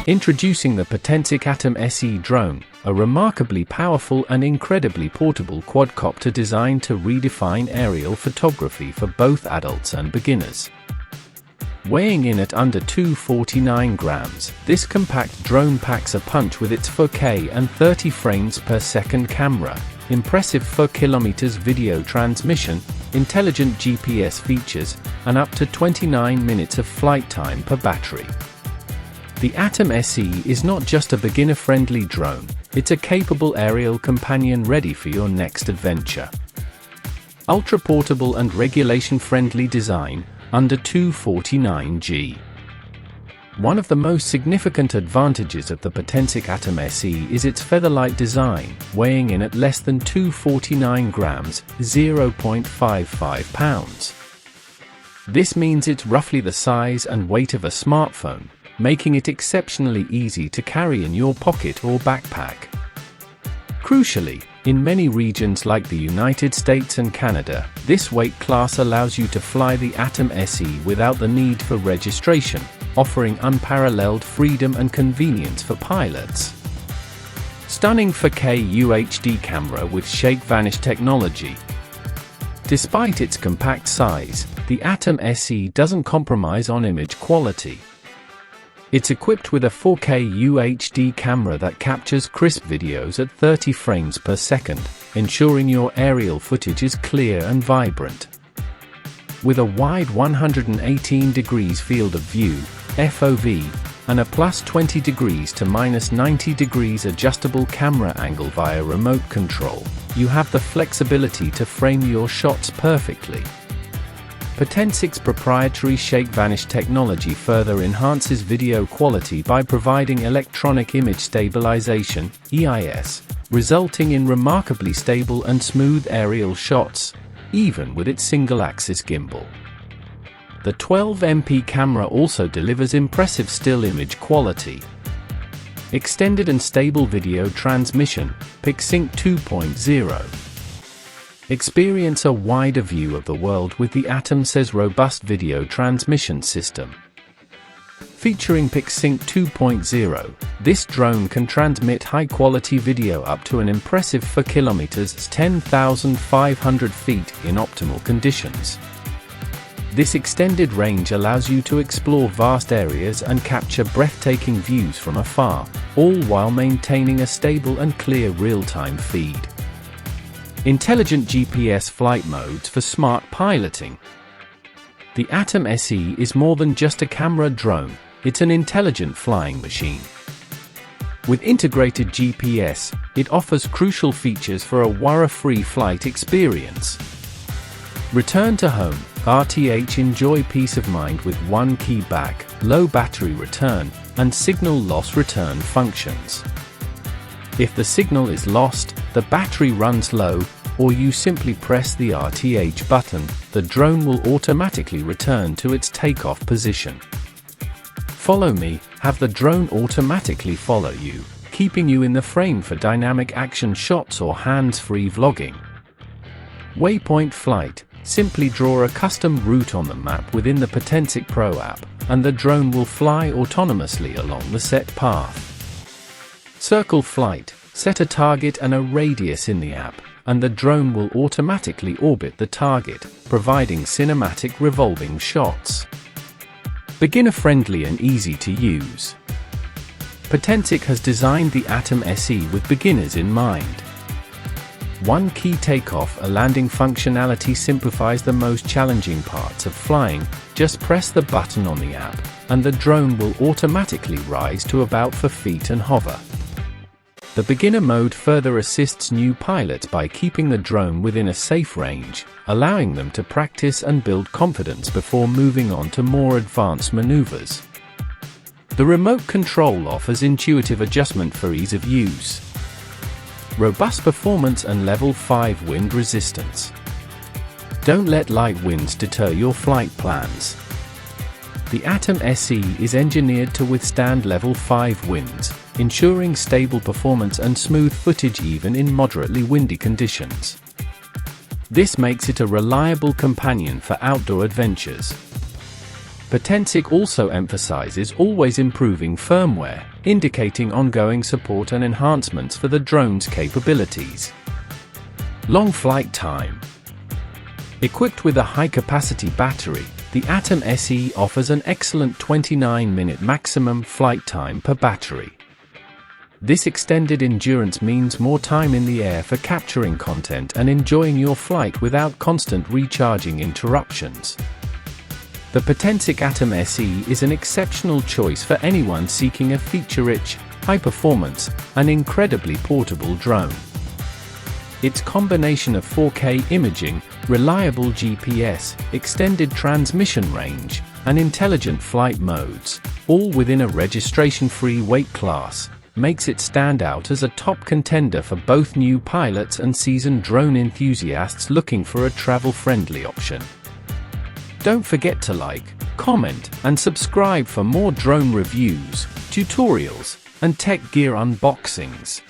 Introducing the Potensic Atom SE drone, a remarkably powerful and incredibly portable quadcopter designed to redefine aerial photography for both adults and beginners. Weighing in at under 249 grams, this compact drone packs a punch with its 4K and 30 frames per second camera, impressive 4 km video transmission, intelligent GPS features, and up to 29 minutes of flight time per battery. The Atom SE is not just a beginner-friendly drone, it's a capable aerial companion ready for your next adventure. Ultra-portable and regulation-friendly design, under 249 g. One of the most significant advantages of the Potensic Atom SE is its featherlight design, weighing in at less than 249 grams, 0.55 pounds. This means it's roughly the size and weight of a smartphone, making it exceptionally easy to carry in your pocket or backpack. Crucially, in many regions like the United States and Canada, this weight class allows you to fly the Atom SE without the need for registration, offering unparalleled freedom and convenience for pilots. Stunning 4K UHD camera with ShakeVanish technology. Despite its compact size, the Atom SE doesn't compromise on image quality. It's equipped with a 4K UHD camera that captures crisp videos at 30 frames per second, ensuring your aerial footage is clear and vibrant. With a wide 118 degrees field of view, FOV, and a plus 20 degrees to minus 90 degrees adjustable camera angle via remote control, you have the flexibility to frame your shots perfectly. Potensic's proprietary ShakeVanish technology further enhances video quality by providing electronic image stabilization, EIS, resulting in remarkably stable and smooth aerial shots, even with its single-axis gimbal. The 12MP camera also delivers impressive still image quality. Extended and stable video transmission, PixSync 2.0. Experience a wider view of the world with the Atom SE's robust video transmission system. Featuring PixSync 2.0, this drone can transmit high-quality video up to an impressive 4 km (10,500 feet) in optimal conditions. This extended range allows you to explore vast areas and capture breathtaking views from afar, all while maintaining a stable and clear real-time feed. Intelligent GPS flight modes for smart piloting. The Atom SE is more than just a camera drone, it's an intelligent flying machine. With integrated GPS, it offers crucial features for a worry-free flight experience. Return to home, RTH. Enjoy peace of mind with one key back, low battery return, and signal loss return functions. If the signal is lost, the battery runs low, or you simply press the RTH button, the drone will automatically return to its takeoff position. Follow me, have the drone automatically follow you, keeping you in the frame for dynamic action shots or hands-free vlogging. Waypoint flight. Simply draw a custom route on the map within the Potensic Pro app, and the drone will fly autonomously along the set path. Circle flight. Set a target and a radius in the app, and the drone will automatically orbit the target, providing cinematic revolving shots. Beginner-friendly and easy to use. Potensic has designed the Atom SE with beginners in mind. One key takeoff and landing functionality simplifies the most challenging parts of flying. Just press the button on the app, and the drone will automatically rise to about 4 feet and hover. The beginner mode further assists new pilots by keeping the drone within a safe range, allowing them to practice and build confidence before moving on to more advanced maneuvers. The remote control offers intuitive adjustment for ease of use. Robust performance and level 5 wind resistance. Don't let light winds deter your flight plans. The Atom SE is engineered to withstand level 5 winds, ensuring stable performance and smooth footage even in moderately windy conditions. This makes it a reliable companion for outdoor adventures. Potensic also emphasizes always improving firmware, indicating ongoing support and enhancements for the drone's capabilities. Long flight time. Equipped with a high-capacity battery, the Atom SE offers an excellent 29-minute maximum flight time per battery. This extended endurance means more time in the air for capturing content and enjoying your flight without constant recharging interruptions. The Potensic Atom SE is an exceptional choice for anyone seeking a feature-rich, high-performance, and incredibly portable drone. Its combination of 4K imaging, reliable GPS, extended transmission range, and intelligent flight modes, all within a registration-free weight class, makes it stand out as a top contender for both new pilots and seasoned drone enthusiasts looking for a travel-friendly option. Don't forget to like, comment, and subscribe for more drone reviews, tutorials, and tech gear unboxings.